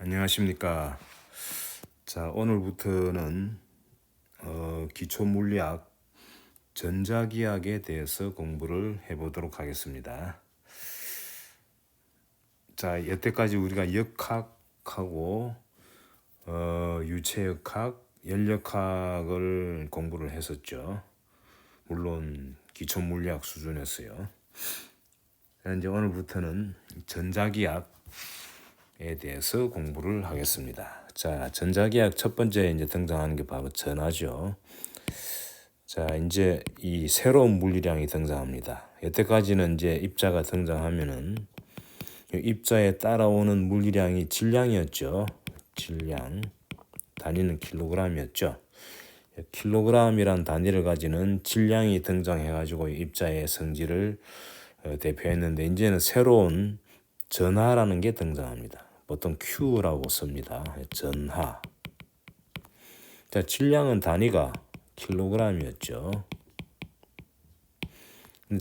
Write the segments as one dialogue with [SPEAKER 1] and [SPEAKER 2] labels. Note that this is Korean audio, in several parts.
[SPEAKER 1] 안녕하십니까. 자, 오늘부터는 기초 물리학, 전자기학에 대해서 공부를 해보도록 하겠습니다. 자, 여태까지 우리가 역학하고 유체역학, 열역학을 공부를 했었죠. 물론 기초 물리학 수준에서요. 이제 오늘부터는 전자기학에 대해서 공부를 하겠습니다. 자, 전자기학 첫 번째 이제 등장하는 게 바로 전하죠. 자, 이제 이 새로운 물리량이 등장합니다. 여태까지는 이제 입자가 등장하면은 입자에 따라오는 물리량이 질량이었죠. 질량, 단위는 킬로그램이었죠. 킬로그램이란 단위를 가지는 질량이 등장해가지고 입자의 성질을 대표했는데 이제는 새로운 전하라는 게 등장합니다. 보통 Q라고 씁니다. 전하. 자, 질량은 단위가 킬로그램이었죠.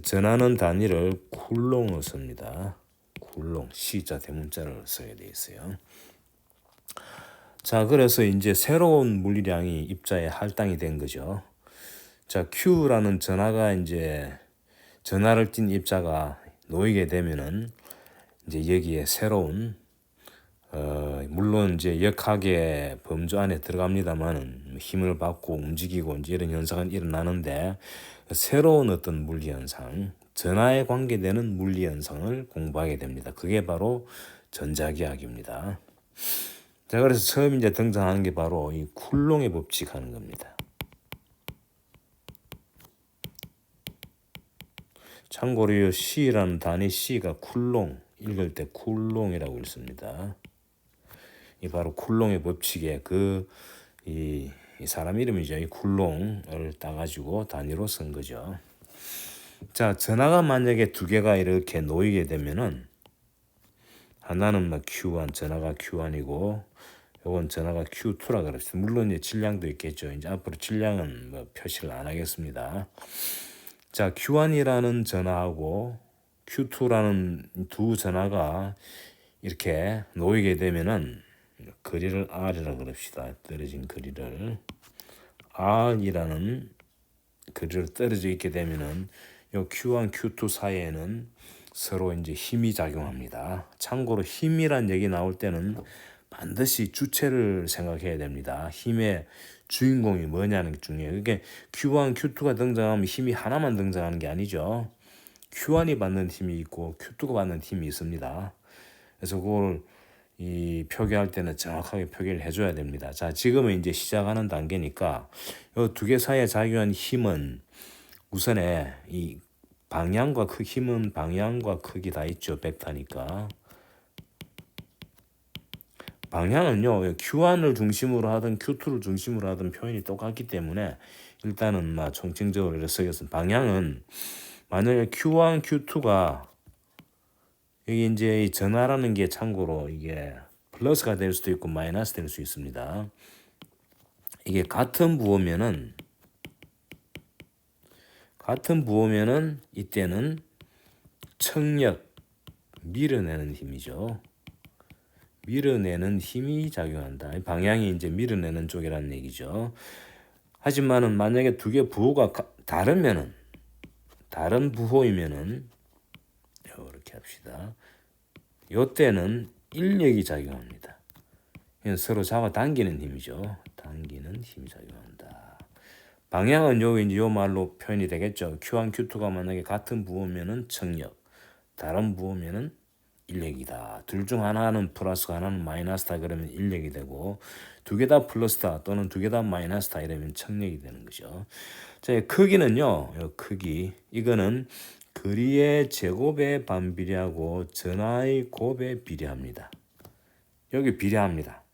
[SPEAKER 1] 전하는 단위를 쿨롱으로 씁니다. 쿨롱, C자 대문자를 써야 돼 있어요. 자, 그래서 이제 새로운 물리량이 입자에 할당이 된 거죠. 자, Q라는 전하가 이제 전하를 띤 입자가 놓이게 되면은 이제 여기에 새로운 물론 이제 역학의 범주 안에 들어갑니다만은 힘을 받고 움직이고 이제 이런 현상은 일어나는데 새로운 어떤 물리 현상, 전하에 관계되는 물리 현상을 공부하게 됩니다. 그게 바로 전자기학입니다. 자, 그래서 처음 이제 등장하는 게 바로 이 쿨롱의 법칙 하는 겁니다. 참고로 이 C라는 단위 C가 쿨롱, 읽을 때 쿨롱이라고 읽습니다. 이 바로 쿨롱의 법칙에 이 사람 이름이죠. 이 쿨롱을 따가지고 단위로 쓴 거죠. 자, 전하가 만약에 두 개가 이렇게 놓이게 되면은 하나는 막 Q1, 전하가 Q1이고 요건 전하가 Q2라 그럽시다. 물론 이제 질량도 있겠죠. 이제 앞으로 질량은 뭐 표시를 안 하겠습니다. 자, Q1이라는 전하하고 Q2라는 두 전하가 이렇게 놓이게 되면은 거리를 R이라 그럽시다. 떨어진 거리를 R이라는 거리를 떨어져 있게 되면은 요 Q1, Q2 사이에는 서로 이제 힘이 작용합니다. 참고로 힘이란 얘기 나올 때는 반드시 주체를 생각해야 됩니다. 힘의 주인공이 뭐냐는 게 중요해요. 그게 Q1, Q2가 등장하면 힘이 하나만 등장하는 게 아니죠. Q1이 받는 힘이 있고 Q2가 받는 힘이 있습니다. 그래서 그걸 이 표기할 때는 정확하게 표기를 해줘야 됩니다. 자, 지금은 이제 시작하는 단계니까 이 두 개 사이에 작용한 힘은 우선에 이 방향과 힘은 방향과 크기 다 있죠. 벡터니까. 방향은요, Q1을 중심으로 하든 Q2를 중심으로 하든 표현이 똑같기 때문에 일단은 총칭적으로 이렇게 쓰겠습니다. 방향은 만약에 Q1, Q2가 여기 이제 이 전하라는 게 참고로 이게 플러스가 될 수도 있고 마이너스 될 수 있습니다. 이게 같은 부호면은 이때는 청력, 밀어내는 힘이죠. 밀어내는 힘이 작용한다. 방향이 이제 밀어내는 쪽이라는 얘기죠. 하지만은 만약에 두 개 부호가 다르면은 다른 부호이면은 이렇게 합시다. 요때는 인력이 작용합니다. 서로 잡아당기는 힘이죠. 당기는 힘이 작용한다. 방향은 이제 요 말로 표현이 되겠죠. Q1, Q2가 만약에 같은 부호면은 청력, 다른 부호면은 인력이다. 둘 중 하나는 플러스가 하나는 마이너스다 그러면 인력이 되고 두 개 다 플러스다 또는 두 개 다 마이너스다 이러면 청력이 되는 거죠. 자, 크기는요. 요 크기 이거는 거리의 제곱에 반비례하고 전하의 곱에 비례합니다. 여기 비례합니다.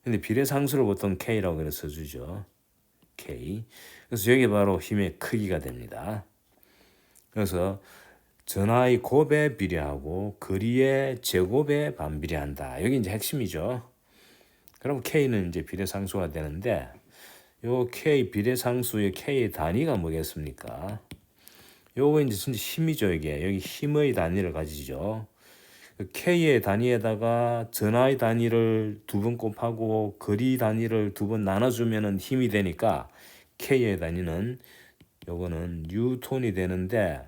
[SPEAKER 1] 근데 비례 상수를 보통 K라고 그래서 써주죠. K. 그래서 여기 바로 힘의 크기가 됩니다. 그래서 전하의 곱에 비례하고 거리의 제곱에 반비례한다. 여기 이제 핵심이죠. 그럼 K는 이제 비례상수가 되는데 요 K 비례상수의 K의 단위가 뭐겠습니까? 요거 이제 진짜 힘이죠. 이게 여기 힘의 단위를 가지죠. 그 K의 단위에다가 전하의 단위를 두 번 곱하고 거리 단위를 두 번 나눠주면은 힘이 되니까 K의 단위는 요거는 뉴턴이 되는데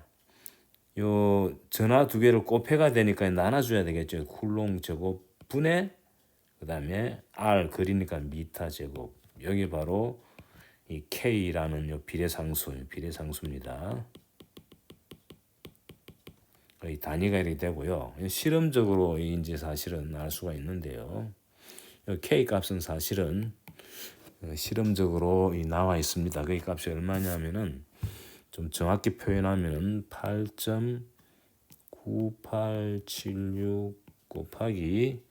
[SPEAKER 1] 요 전하 두 개를 곱해가 되니까 나눠줘야 되겠죠. 쿨롱 제곱 분의 그다음에 R 거리니까 미터 제곱. 여기 바로 이 K라는 요 비례상수입니다. 이 단위가 이렇게 되고요. 실험적으로 이제 사실은 알 수가 있는데요. K 값은 사실은 실험적으로 나와 있습니다. 그 값이 얼마냐면은 좀 정확히 표현하면 8.9876 곱하기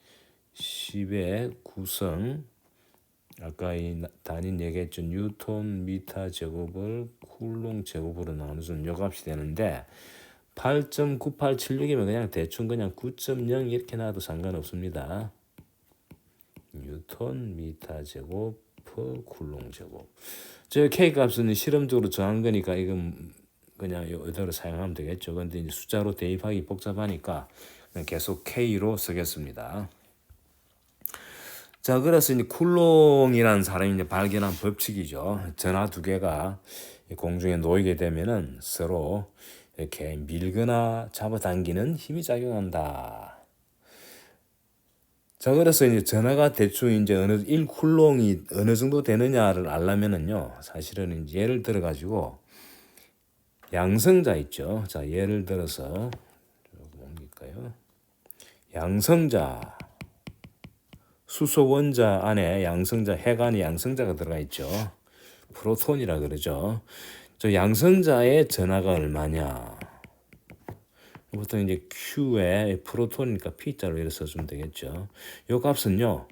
[SPEAKER 1] 10의 9성 아까 이 단위 얘기했죠. 뉴턴 미터 제곱을 쿨롱 제곱으로 나누면 요 값이 되는데 8.9876이면 그냥 대충 그냥 9.0 이렇게 놔도 상관없습니다. 뉴턴 미터 제곱 퍼 쿨롱 제곱. 저 K 값은 실험적으로 정한 거니까 이건 그냥 이대로 사용하면 되겠죠. 근데 이제 숫자로 대입하기 복잡하니까 그냥 계속 K로 쓰겠습니다. 자, 그래서 이제 쿨롱이라는 사람이 이제 발견한 법칙이죠. 전하 두 개가 공중에 놓이게 되면은 서로 이렇게 밀거나 잡아당기는 힘이 작용한다. 자, 그래서 이제 전하가 대충 이제 1쿨롱이 어느 정도 되느냐를 알려면은요, 사실은 이제 예를 들어 가지고 양성자 있죠. 자, 예를 들어서 뭡니까요? 양성자. 수소 원자 안에 양성자 핵안에 양성자가 들어가 있죠. 프로톤이라 그러죠. 저 양성자의 전하가 얼마냐? 보통 이제 Q에 프로톤이니까 P자로 이렇게 써주면 되겠죠. 요 값은요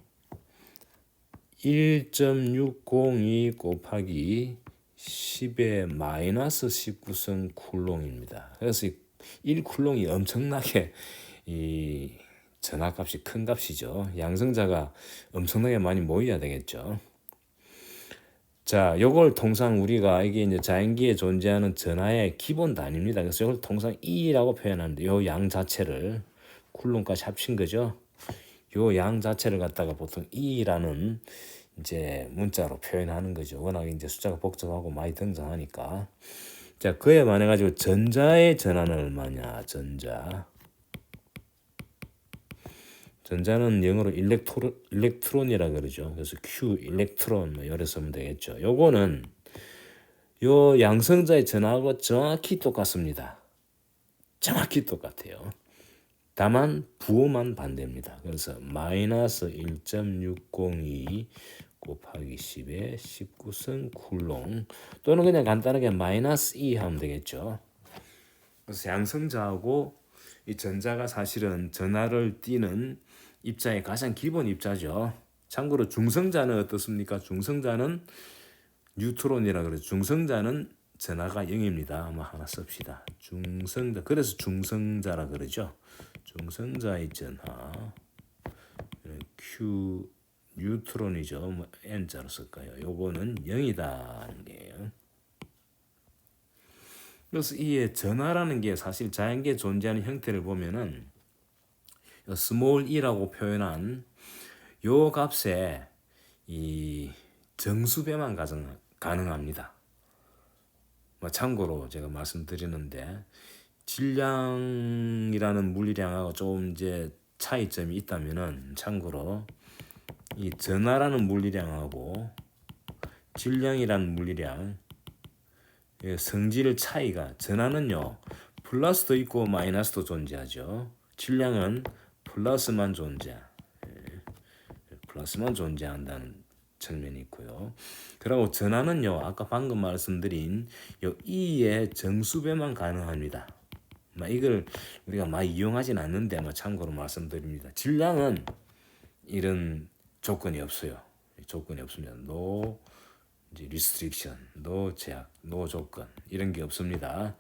[SPEAKER 1] 1.602 곱하기 10의 마이너스 19성 쿨롱입니다. 그래서 1쿨롱이 엄청나게 이 전하값이 큰 값이죠. 양성자가 엄청나게 많이 모여야 되겠죠. 자, 요걸 통상 우리가 이게 이제 자연계에 존재하는 전하의 기본 단위입니다. 그래서 이걸 통상 E라고 표현하는데 요 양 자체를 쿨롱까지 합친 거죠. 요 양 자체를 갖다가 보통 E라는 이제 문자로 표현하는 거죠. 워낙 이제 숫자가 복잡하고 많이 등장하니까. 자, 그에 반해 가지고 전자의 전하는 얼마냐? 전자는 영어로 일렉트론이라 그러죠. 그래서 Q 일렉트론 뭐 이래 쓰면 되겠죠. 요거는 요 양성자의 전하하고 정확히 똑같습니다. 정확히 똑같아요. 다만 부호만 반대입니다. 그래서 마이너스 1.602 곱하기 10의 19성 쿨롱 또는 그냥 간단하게 마이너스 2 하면 되겠죠. 그래서 양성자하고 이 전자가 사실은 전하를 띠는 입자의 가장 기본 입자죠. 참고로 중성자는 어떻습니까? 중성자는 뉴트론이라 그래서 중성자는 전하가 0입니다. 한번 하나 씁시다. 중성자. 그래서 중성자라 그러죠. 중성자의 전하 Q 뉴트론이죠. 뭐 N자로 쓸까요? 요거는 0이다는 게요. 그래서 이 전하라는 게 사실 자연계에 존재하는 형태를 보면은 스몰 e라고 표현한 요 값에 이 정수배만 가능합니다. 뭐 참고로 제가 말씀드리는데 질량이라는 물리량하고 좀 이제 차이점이 있다면은 참고로 이 전하라는 물리량하고 질량이라는 물리량 성질 차이가 전하는요 플러스도 있고 마이너스도 존재하죠. 질량은 플러스만 존재한다는 측면이 있고요. 그리고 전하는요 아까 방금 말씀드린 요 E의 정수배만 가능합니다. 이걸 우리가 많이 이용하진 않는데 참고로 말씀드립니다. 질량은 이런 조건이 없어요. 조건이 없습니다. No 이제 restriction, no 제약, no 조건 이런 게 없습니다.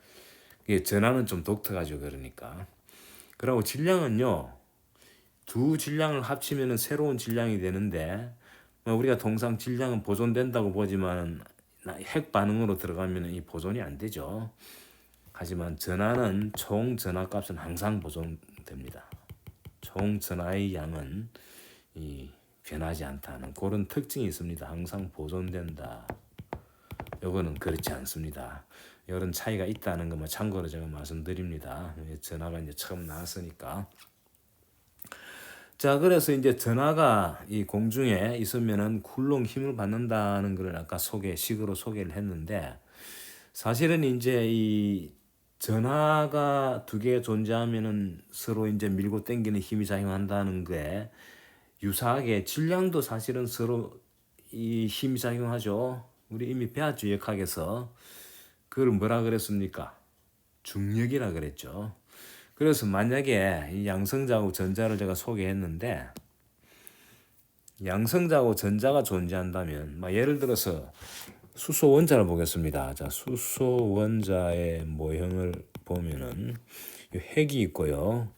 [SPEAKER 1] 이게 전하는 좀 독특하죠. 그러니까. 그리고 질량은요 두 질량을 합치면은 새로운 질량이 되는데 우리가 통상 질량은 보존된다고 보지만 핵 반응으로 들어가면 이 보존이 안 되죠. 하지만 전하는 총 전하값은 항상 보존됩니다. 총 전하의 양은 변하지 않다는 그런 특징이 있습니다. 항상 보존된다. 요거는 그렇지 않습니다. 이런 차이가 있다는 것만 참고로 제가 말씀드립니다. 전하가 이제 처음 나왔으니까. 자, 그래서 이제 전하가 이 공중에 있으면은 굴렁 힘을 받는다는 걸 아까 식으로 소개를 했는데, 사실은 이제 이 전하가 두 개가 존재하면은 서로 이제 밀고 당기는 힘이 작용한다는 거에 유사하게 질량도 사실은 서로 이 힘이 작용하죠. 우리 이미 배웠죠, 역학에서. 그걸 뭐라 그랬습니까? 중력이라 그랬죠. 그래서 만약에 이 양성자하고 전자를 제가 소개했는데, 양성자하고 전자가 존재한다면, 예를 들어서 수소 원자를 보겠습니다. 자, 수소 원자의 모형을 보면은 핵이 있고요.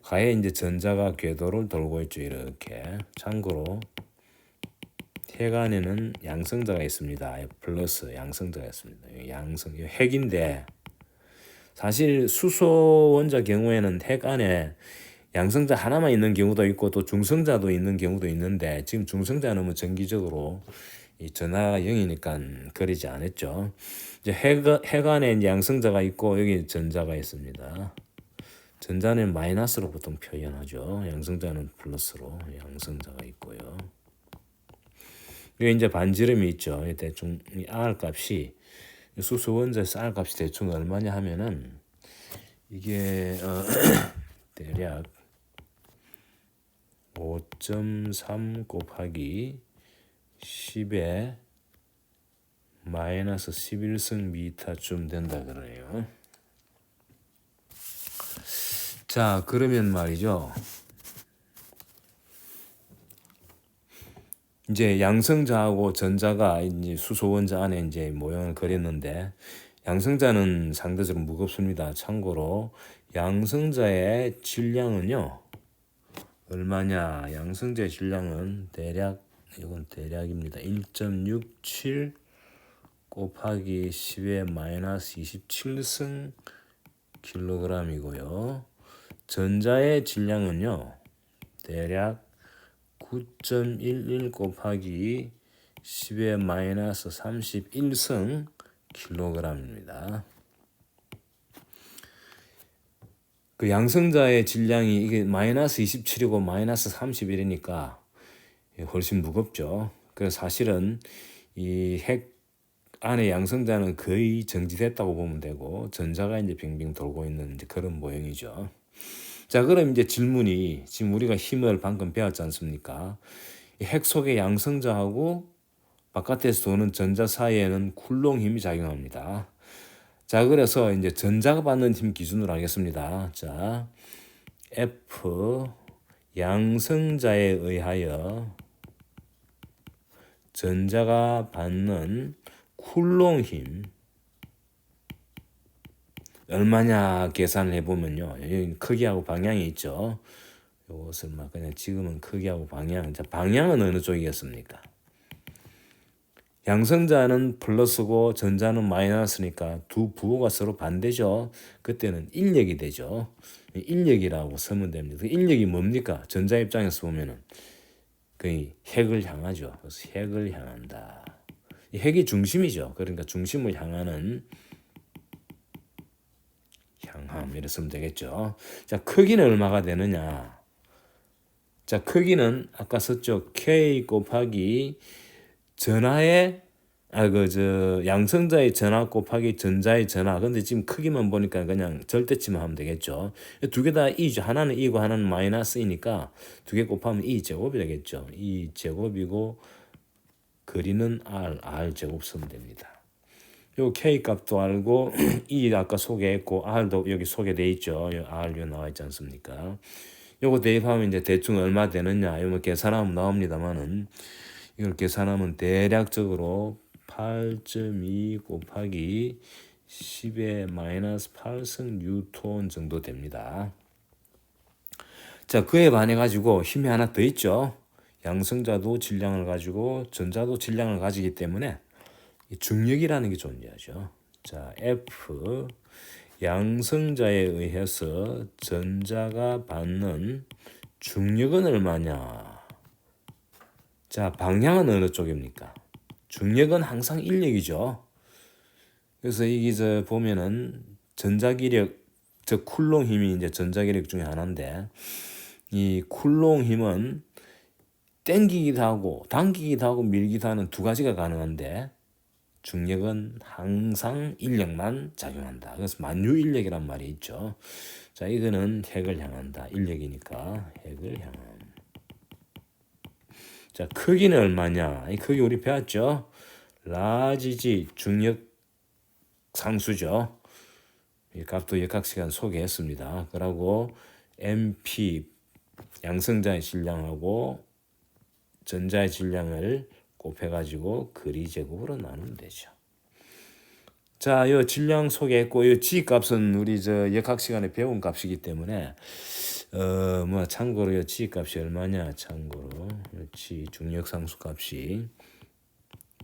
[SPEAKER 1] 가에 이제 전자가 궤도를 돌고 있죠. 이렇게. 참고로 핵 안에는 양성자가 있습니다. 플러스 양성자가 있습니다. 핵인데, 사실 수소 원자 경우에는 핵 안에 양성자 하나만 있는 경우도 있고 또 중성자도 있는 경우도 있는데, 지금 중성자는 뭐 정기적으로 이 전하가 0이니까 그리지 않았죠. 이제 핵 안에 이제 양성자가 있고 여기 전자가 있습니다. 전자는 마이너스로 보통 표현하죠. 양성자는 플러스로 양성자가 있고요. 여기 이제 반지름이 있죠. 대충 이 R 값이 수소 원자에서 R 값이 대충 얼마냐 하면은 이게 대략 5.3 곱하기 10의 마이너스 11승 미터쯤 된다 그래요. 자, 그러면 말이죠. 이제 양성자하고 전자가 이제 수소 원자 안에 이제 모형을 그렸는데, 양성자는 상대적으로 무겁습니다. 참고로 양성자의 질량은요, 얼마냐? 양성자의 질량은 대략, 이건 대략입니다. 1.67 곱하기 10의 마이너스 27승 킬로그램이고요. 전자의 질량은요, 대략 9.11 곱하기 10의 마이너스 31승 킬로그램입니다. 그 양성자의 질량이 이게 마이너스 27이고 마이너스 31이니까 훨씬 무겁죠. 그래서 사실은 이 핵 안에 양성자는 거의 정지됐다고 보면 되고, 전자가 이제 빙빙 돌고 있는 이제 그런 모형이죠. 자, 그럼 이제 질문이, 지금 우리가 힘을 방금 배웠지 않습니까? 이 핵 속의 양성자하고 바깥에서 도는 전자 사이에는 쿨롱 힘이 작용합니다. 자, 그래서 이제 전자가 받는 힘 기준으로 하겠습니다. 자, F 양성자에 의하여 전자가 받는 쿨롱 힘 얼마냐 계산을 해보면요, 여기 크기하고 방향이 있죠. 이것을 막 그냥 지금은 크기하고 방향. 자, 방향은 어느 쪽이겠습니까? 양성자는 플러스고 전자는 마이너스니까 두 부호가 서로 반대죠. 그때는 인력이 되죠. 인력이라고 쓰면 됩니다. 그 인력이 뭡니까? 전자 입장에서 보면은 그 핵을 향하죠. 그래서 핵을 향한다. 이 핵이 중심이죠. 그러니까 중심을 향하는 향함, 이렇게 쓰면 되겠죠. 자, 크기는 얼마가 되느냐? 자, 크기는 아까 썼죠. K 곱하기 전하의 양성자의 전하 곱하기 전자의 전하. 근데 지금 크기만 보니까 그냥 절대치만 하면 되겠죠. 두 개 다 E죠. 하나는 E고 하나는 마이너스이니까 두 개 곱하면 E 제곱이 되겠죠. E 제곱이고 거리는 R 제곱 쓰면 됩니다. 요 K 값도 알고 E 아까 소개했고 R도 여기 소개돼 있죠. R 요 나와 있지 않습니까? 요거 대입하면 이제 대충 얼마 되느냐, 이거 계산하면 나옵니다만은, 이걸 계산하면 대략적으로 8.2 곱하기 10의 마이너스 8승 뉴턴 정도 됩니다. 자, 그에 반해 가지고 힘이 하나 더 있죠. 양성자도 질량을 가지고 전자도 질량을 가지기 때문에 중력이라는 게 존재하죠. 자, F 양성자에 의해서 전자가 받는 중력은 얼마냐? 자, 방향은 어느 쪽입니까? 중력은 항상 인력이죠. 그래서 이게 보면은 전자기력, 쿨롱 힘이 이제 전자기력 중에 하나인데, 이 쿨롱 힘은 땡기기도 하고 당기기도 하고 밀기도 하는 두 가지가 가능한데, 중력은 항상 인력만 작용한다. 그래서 만유인력이란 말이 있죠. 자, 이거는 핵을 향한다. 인력이니까 핵을 향함. 자, 크기는 얼마냐? 이 크기 우리 배웠죠? 라지지 중력 상수죠. 이 값도 역학 시간 소개했습니다. 그러고 MP 양성자의 질량하고 전자의 질량을 곱해가지고 거리 제곱으로 나누면 되죠. 자, 요 질량 소개했고, 요 G 값은 우리 역학 시간에 배운 값이기 때문에, 참고로 요 G 값이 얼마냐? 참고로, 요 G 중력 상수 값이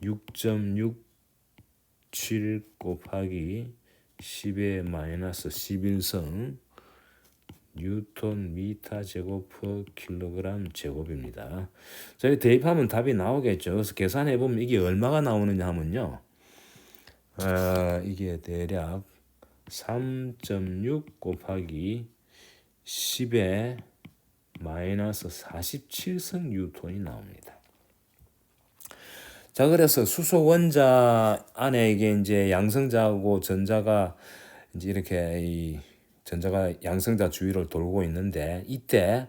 [SPEAKER 1] 6.67 곱하기 10의 마이너스 11성 뉴턴 미터 제곱 퍼 킬로그램 제곱입니다. 저희 대입하면 답이 나오겠죠. 그래서 계산해 보면 이게 얼마가 나오느냐 하면요. 이게 대략 3.6 곱하기 10의 마이너스 47성 뉴턴이 나옵니다. 자, 그래서 수소 원자 안에 이게 이제 양성자하고 전자가 이제 이렇게 이 전자가 양성자 주위를 돌고 있는데, 이때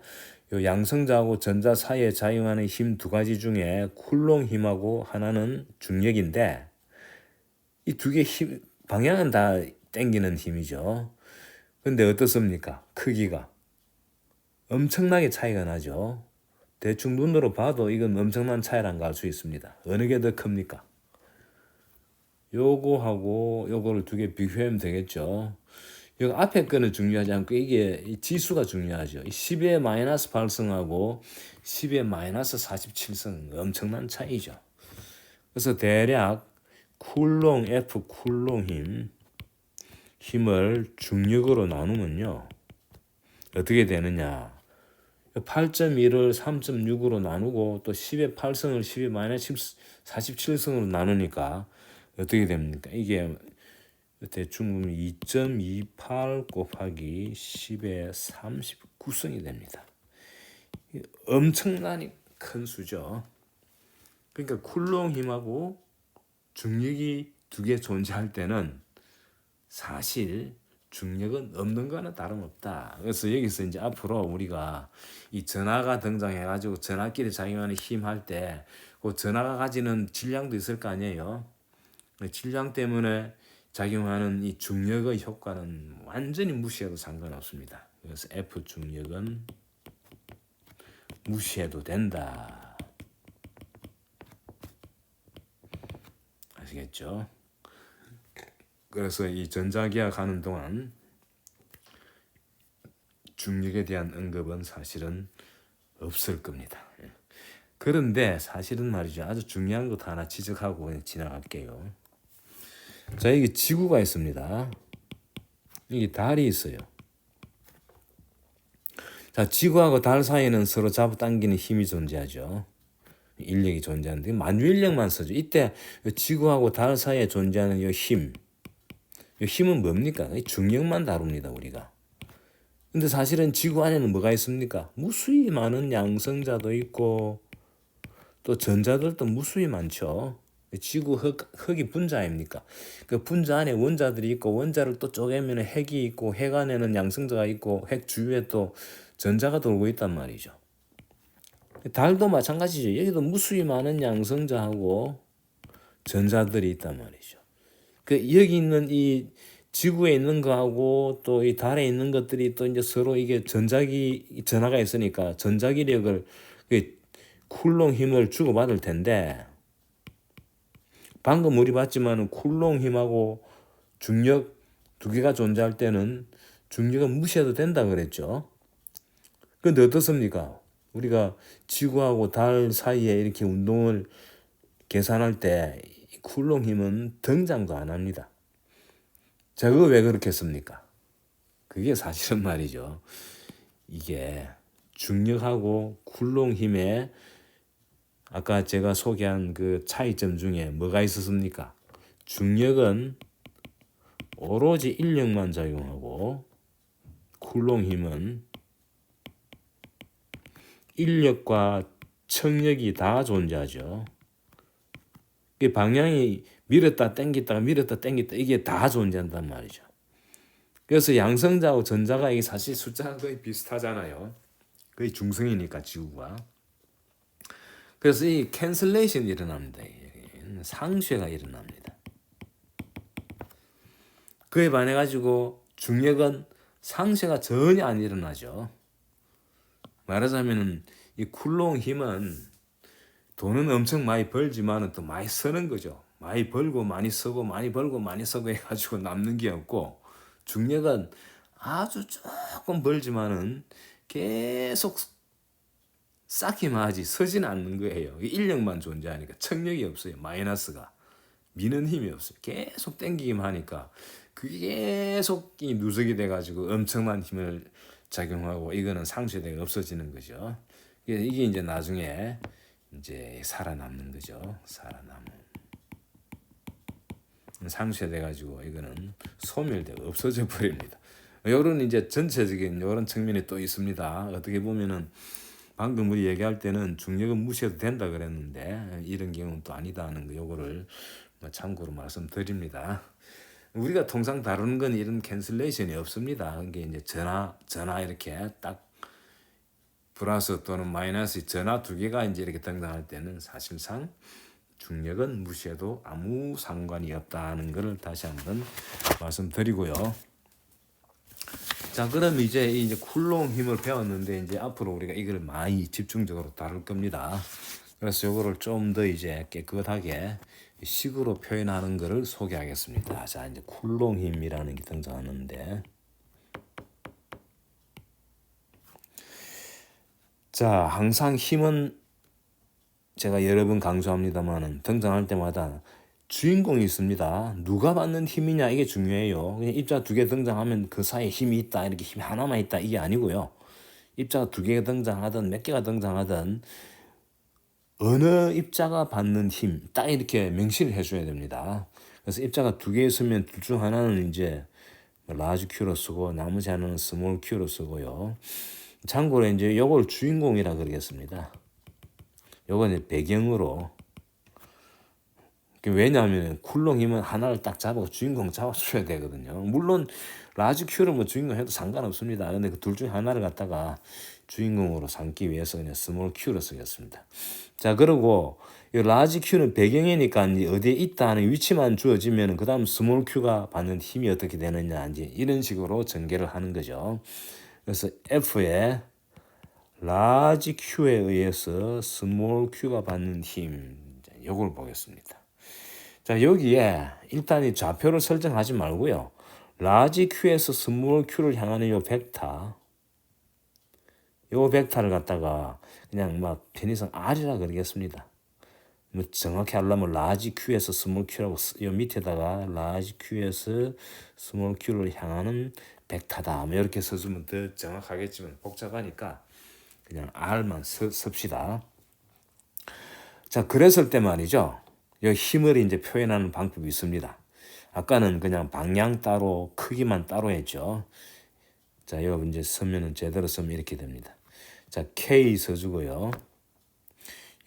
[SPEAKER 1] 요 양성자하고 전자 사이에 작용하는 힘 두 가지 중에 쿨롱 힘하고 하나는 중력인데, 이 두 개 힘 방향은 다 땡기는 힘이죠. 근데 어떻습니까? 크기가 엄청나게 차이가 나죠. 대충 눈으로 봐도 이건 엄청난 차이라는 걸 알 수 있습니다. 어느 게 더 큽니까? 요거하고 요거를 두 개 비교하면 되겠죠. 여기 앞에 거는 중요하지 않고 이게 이 지수가 중요하죠. 10의 마이너스 8성하고 10의 마이너스 47성 엄청난 차이죠. 그래서 대략 쿨롱 F 쿨롱 힘을 중력으로 나누면요. 어떻게 되느냐. 8.1을 3.6으로 나누고 또 10의 8성을 10의 마이너스 47성으로 나누니까 어떻게 됩니까? 이게 대충 2.28 곱하기 10의 39성이 됩니다. 엄청나게 큰 수죠. 그러니까 쿨롱 힘하고 중력이 두 개 존재할 때는 사실 중력은 없는 거는 다름없다. 그래서 여기서 이제 앞으로 우리가 이 전하가 등장해가지고 전하끼리 작용하는 힘 할 때 그 전하가 가지는 질량도 있을 거 아니에요. 질량 때문에 작용하는 이 중력의 효과는 완전히 무시해도 상관없습니다. 그래서 F 중력은 무시해도 된다. 아시겠죠? 그래서 이 전자기학 하는 동안 중력에 대한 언급은 사실은 없을 겁니다. 그런데 사실은 말이죠. 아주 중요한 것 하나 지적하고 그냥 지나갈게요. 자, 여기 지구가 있습니다. 여기 달이 있어요. 자, 지구하고 달 사이에는 서로 잡아당기는 힘이 존재하죠. 인력이 존재하는데 만유인력만 쓰죠. 이때 지구하고 달 사이에 존재하는 이 힘은 뭡니까? 중력만 다룹니다, 우리가. 근데 사실은 지구 안에는 뭐가 있습니까? 무수히 많은 양성자도 있고 또 전자들도 무수히 많죠. 지구 흙이 분자 아닙니까? 그 분자 안에 원자들이 있고 원자를 또 쪼개면 핵이 있고 핵 안에는 양성자가 있고 핵 주위에 또 전자가 돌고 있단 말이죠. 달도 마찬가지죠. 여기도 무수히 많은 양성자하고 전자들이 있단 말이죠. 여기 있는 이 지구에 있는 거하고 또 이 달에 있는 것들이 또 이제 서로 이게 전하가 있으니까 전자기력을 쿨롱 힘을 주고받을 텐데, 방금 우리 봤지만은 쿨롱 힘하고 중력 두 개가 존재할 때는 중력은 무시해도 된다 그랬죠. 근데 어떻습니까? 우리가 지구하고 달 사이에 이렇게 운동을 계산할 때 쿨롱 힘은 등장도 안 합니다. 자, 그거 왜 그렇겠습니까? 그게 사실은 말이죠. 이게 중력하고 쿨롱 힘의 아까 제가 소개한 그 차이점 중에 뭐가 있었습니까? 중력은 오로지 인력만 작용하고 쿨롱 힘은 인력과 청력이 다 존재하죠. 이 방향이 밀었다 당겼다 밀었다 당겼다 이게 다 존재한단 말이죠. 그래서 양성자하고 전자가 이게 사실 숫자가 거의 비슷하잖아요. 거의 중성이니까 지구가. 그래서 이 캔슬레이션이 일어납니다. 상쇄가 일어납니다. 그에 반해 가지고 중력은 상쇄가 전혀 안 일어나죠. 말하자면은 이 쿨롱 힘은 돈은 엄청 많이 벌지만은 또 많이 쓰는 거죠. 많이 벌고 많이 쓰고 많이 벌고 많이 쓰고 해가지고 남는 게 없고, 중력은 아주 조금 벌지만은 계속 쌓기만 하지 서지는 않는 거예요. 인력만 존재하니까 청력이 없어요. 마이너스가 미는 힘이 없어요. 계속 땡기기만 하니까 그게 계속 이 누적이 돼가지고 엄청난 힘을 작용하고 이거는 상쇄되고 없어지는 거죠. 이게 이제 나중에 이제 살아남는 거죠. 살아남은 상쇄돼가지고 이거는 소멸되고 없어져 버립니다. 요런 이제 전체적인 요런 측면이 또 있습니다. 어떻게 보면은 방금 우리 얘기할 때는 중력은 무시해도 된다 그랬는데 이런 경우는 또 아니다는 거 요거를 참고로 말씀드립니다. 우리가 통상 다루는 건 이런 캔슬레이션이 없습니다. 이게 이제 전화 이렇게 딱 플러스 또는 마이너스 전화 두 개가 이제 이렇게 등장할 때는 사실상 중력은 무시해도 아무 상관이 없다는 것을 다시 한번 말씀드리고요. 자, 그럼 이제 쿨롱 힘을 배웠는데 이제 앞으로 우리가 이걸 많이 집중적으로 다룰 겁니다. 그래서 이거를 좀 더 이제 깨끗하게 식으로 표현하는 것을 소개하겠습니다. 자, 이제 쿨롱 힘이라는 게 등장하는데, 자, 항상 힘은 제가 여러 번 강조합니다만은 등장할 때마다 주인공이 있습니다. 누가 받는 힘이냐 이게 중요해요. 그냥 입자 두 개 등장하면 그 사이에 힘이 있다 이렇게 힘 하나만 있다 이게 아니고요. 입자가 두 개가 등장하든 몇 개가 등장하든 어느 입자가 받는 힘 딱 이렇게 명시를 해줘야 됩니다. 그래서 입자가 두 개 있으면 둘 중 하나는 이제 라지 Q로 쓰고 나머지 하나는 스몰 Q로 쓰고요. 참고로 이제 요걸 주인공이라 그러겠습니다. 요건 이제 배경으로. 왜냐하면 쿨롱 힘은 하나를 딱 잡고 주인공 잡아줘야 되거든요. 물론 라지 Q를 뭐 주인공 해도 상관없습니다. 근데 그 둘 중에 하나를 갖다가 주인공으로 삼기 위해서 그냥 스몰 Q로 쓰겠습니다. 자, 그리고 이 라지 Q는 배경이니까 어디에 있다 하는 위치만 주어지면 그 다음 스몰 Q가 받는 힘이 어떻게 되느냐 이제 이런 식으로 전개를 하는 거죠. 그래서 F에 라지 Q에 의해서 스몰 Q가 받는 힘, 이걸 보겠습니다. 자, 여기에 일단 이 좌표를 설정하지 말고요. 라지 Q에서 스몰 Q를 향하는 요 벡터, 요 벡터를 갖다가 그냥 막 편의상 R이라 그러겠습니다. 뭐 정확히 하려면 라지 Q에서 스몰 Q라고 요 밑에다가 라지 Q에서 스몰 Q를 향하는 벡터다. 뭐 이렇게 써주면 더 정확하겠지만 복잡하니까 그냥 R만 씁시다. 자, 그랬을 때 말이죠. 이 힘을 이제 표현하는 방법이 있습니다. 아까는 그냥 방향 따로 크기만 따로 했죠. 자, 이거 이제 쓰면은 제대로 쓰면 이렇게 됩니다. 자, K 써주고요.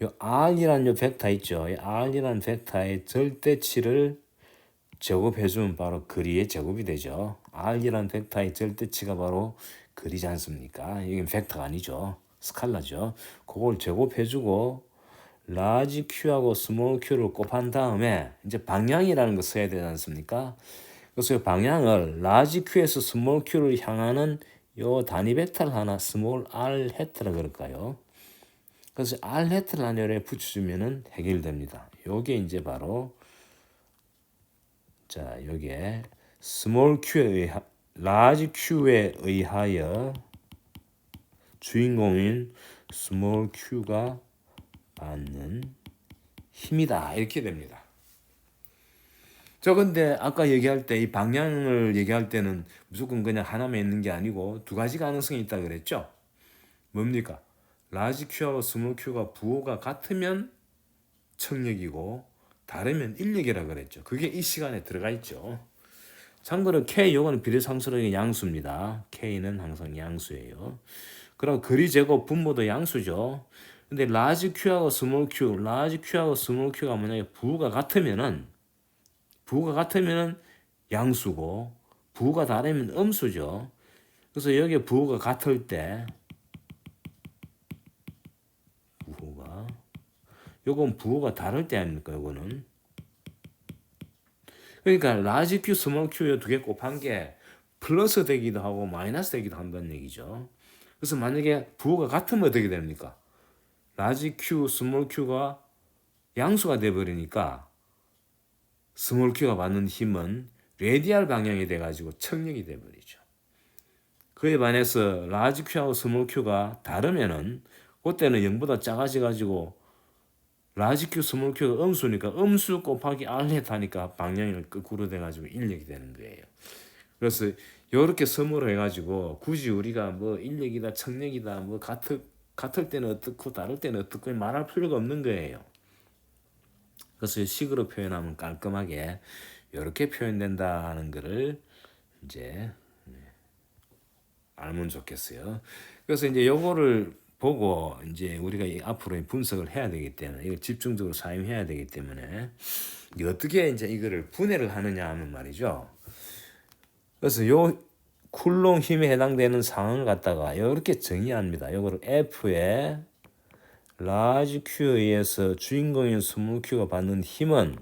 [SPEAKER 1] 이 R이라는 요 벡터 있죠. 이 R이라는 벡터의 절대치를 제곱해주면 바로 거리의 제곱이 되죠. R이라는 벡터의 절대치가 바로 거리지 않습니까? 이게 벡터가 아니죠. 스칼라죠. 그걸 제곱해주고 라지 Q하고 스몰 Q를 곱한 다음에 이제 방향이라는 거 써야 되지 않습니까? 그래서 이 방향을 라지 Q에서 스몰 Q를 향하는 요 단위 벡터를 하나 스몰 r 해트라 그럴까요? 그래서 r 해트를 하나 여기에 붙여주면은 해결됩니다. 요게 이제 바로 자, 여기에 스몰 Q에 의하 라지 Q에 의하여 주인공인 스몰 Q가 받는 힘이다 이렇게 됩니다. 저 근데 아까 얘기할 때 이 방향을 얘기할 때는 무조건 그냥 하나만 있는 게 아니고 두 가지 가능성이 있다 그랬죠. 뭡니까? 라지 Q하고 스몰 Q가 부호가 같으면 청력이고 다르면 인력이라 그랬죠. 그게 이 시간에 들어가 있죠. 참고로 K 요거는 비례상수력의 양수입니다. K는 항상 양수예요. 그리고 거리 제곱 분모도 양수죠. 근데 라지 Q하고 스몰 Q, 라지 Q하고 스몰 Q가 만약에 부호가 같으면은 양수고 부호가 다르면 음수죠. 그래서 여기에 부호가 같을 때 요건 부호가 다를 때 아닙니까? 요거는 그러니까 라지 Q, 스몰 Q 두 개 곱한 게 플러스 되기도 하고 마이너스 되기도 한다는 얘기죠. 그래서 만약에 부호가 같으면 어떻게 됩니까? 라지 Q, 스몰 Q가 양수가 돼버리니까 스몰 Q가 받는 힘은 레디알 방향이 돼가지고 청력이 돼버리죠. 그에 반해서 라지 Q하고 스몰 Q가 다르면은 그때는 0보다 작아져가지고 라지 Q, 스몰 Q가 음수니까 음수 곱하기 R넷 하니까 방향이 거꾸로 돼가지고 인력이 되는 거예요. 그래서 이렇게 섬으로 해가지고 굳이 우리가 뭐 인력이다 청력이다 뭐 같을 때는 어떻고 다를 때는 어떻고 말할 필요가 없는 거예요. 그래서 식으로 표현하면 깔끔하게 이렇게 표현된다 하는 거를 이제 알면 좋겠어요. 그래서 이제 요거를 보고 이제 우리가 앞으로 분석을 해야 되기 때문에 이걸 집중적으로 사용해야 되기 때문에 어떻게 이제 이거를 분해를 하느냐 하면 말이죠. 그래서 요 쿨롱 힘에 해당되는 상황을 갖다가 이렇게 정의합니다. 요거를 F에 라지 Q에 의해서 주인공인 스몰 Q가 받는 힘은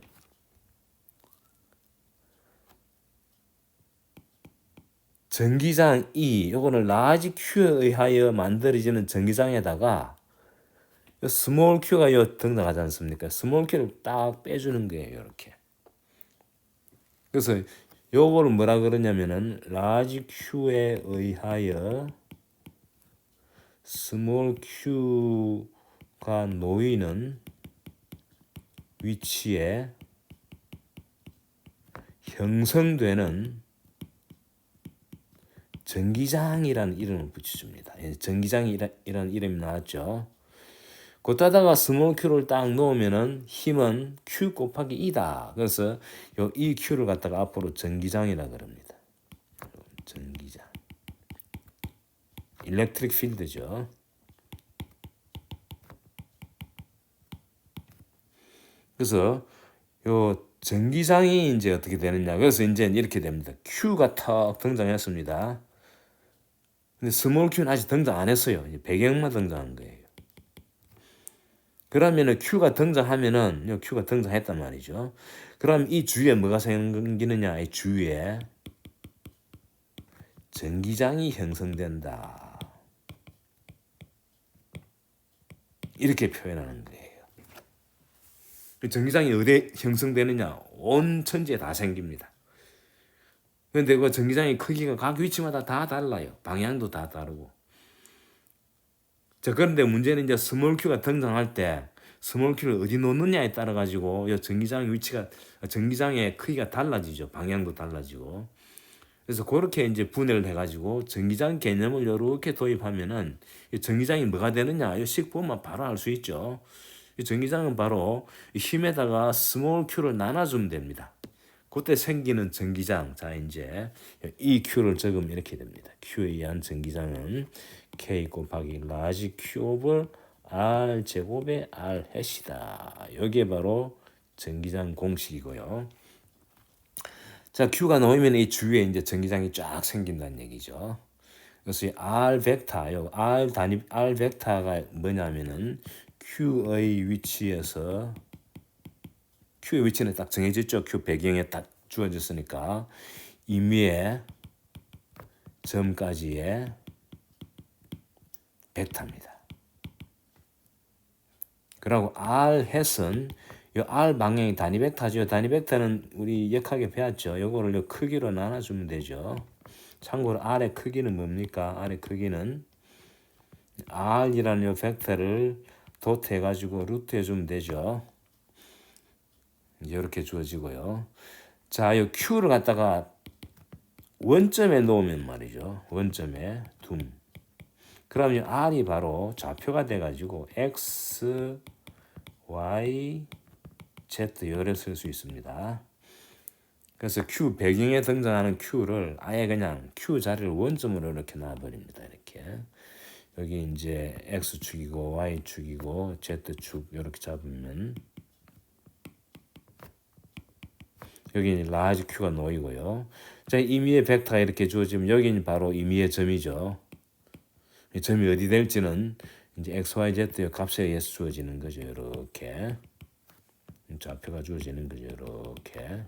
[SPEAKER 1] 전기장 E, 요거는 라지 Q에 의하여 만들어지는 전기장에다가 스몰 Q가 요 등장하지 않습니까? 스몰 Q를 딱 빼주는 거예요, 이렇게. 그래서 요거를 뭐라 그러냐면은 라지 Q에 의하여 스몰 Q가 놓이는 위치에 형성되는 전기장이라는 이름을 붙여줍니다. 전기장이라는 이름이 나왔죠. 그따다가 스몰 Q를 딱 놓으면은 힘은 Q 곱하기 E다. 그래서 이 Q를 갖다가 앞으로 전기장이라 그럽니다. 전기장. 일렉트릭 필드죠. 그래서 요 전기장이 이제 어떻게 되느냐. 그래서 이제 이렇게 됩니다. Q가 탁 등장했습니다. 근데 스몰 Q는 아직 등장 안 했어요. 이제 배경만 등장한 거예요. 그러면은 Q가 등장하면은 Q가 등장했단 말이죠. 그럼 이 주위에 뭐가 생기느냐? 이 주위에 전기장이 형성된다. 이렇게 표현하는 거예요. 전기장이 어디에 형성되느냐? 온 천지에 다 생깁니다. 그런데 그 전기장의 크기가 각 위치마다 다 달라요. 방향도 다 다르고. 자, 그런데 문제는 이제 스몰 Q가 등장할 때 스몰 Q를 어디 놓느냐에 따라 가지고 이 전기장의 위치가 전기장의 크기가 달라지죠. 방향도 달라지고. 그래서 그렇게 이제 분해를 해가지고 전기장 개념을 이렇게 도입하면은 이 전기장이 뭐가 되느냐 이 식 보면 바로 알 수 있죠. 이 전기장은 바로 힘에다가 스몰 Q를 나눠주면 됩니다. 그때 생기는 전기장, 자 이제 이 Q를 적으면 이렇게 됩니다. Q에 의한 전기장은 K 곱하기 라지 Q 오브 R 제곱의 R 해시다. 여기에 바로 전기장 공식이고요. 자, Q가 놓이면 이 주위에 이제 전기장이 쫙 생긴다는 얘기죠. 그래서 이 R 벡터, R 벡터가 뭐냐면은 Q의 위치에서 Q의 위치는 딱 정해졌죠. Q 배경에 딱 주어졌으니까 임의의 점까지의 벡터입니다. 그리고 R 햇은 이 R 방향이 단위 벡터죠. 단위 벡터는 우리 역학에 배웠죠. 요거를 크기로 나눠주면 되죠. 참고로 R의 크기는 뭡니까? R의 크기는 R이라는 이 벡터를 덧해가지고 루트 해주면 되죠. 이렇게 주어지고요. 자, 이 Q를 갖다가 원점에 놓으면 말이죠. 원점에 둠. 그러면 R이 바로 좌표가 돼가지고 X, Y, Z 열을 쓸 수 있습니다. 그래서 Q 배경에 등장하는 Q를 아예 그냥 Q 자리를 원점으로 이렇게 놔버립니다. 이렇게 여기 이제 X축이고 Y축이고 Z축 이렇게 잡으면 여기 라지 Q가 놓이고요. 자, 임의의 벡터가 이렇게 주어지면 여기는 바로 임의의 점이죠. 이 점이 어디 될지는 이제 X, Y, Z의 값에 의해서 주어지는 거죠. 이렇게 좌표가 주어지는 거죠. 이렇게.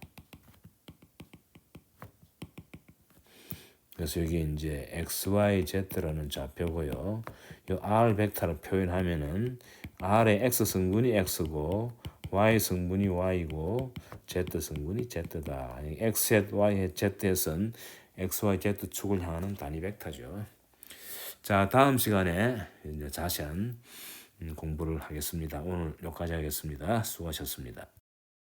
[SPEAKER 1] 그래서 여기 이제 X, Y, Z라는 좌표고요. 이 R 벡터를 표현하면은 R의 X 성분이 X고 Y 성분이 Y고 Z 성분이 Z다. X, Y, Z에선 X, Y, Z 축을 향하는 단위 벡터죠. 자, 다음 시간에 이제 자세한 공부를 하겠습니다. 오늘 여기까지 하겠습니다. 수고하셨습니다.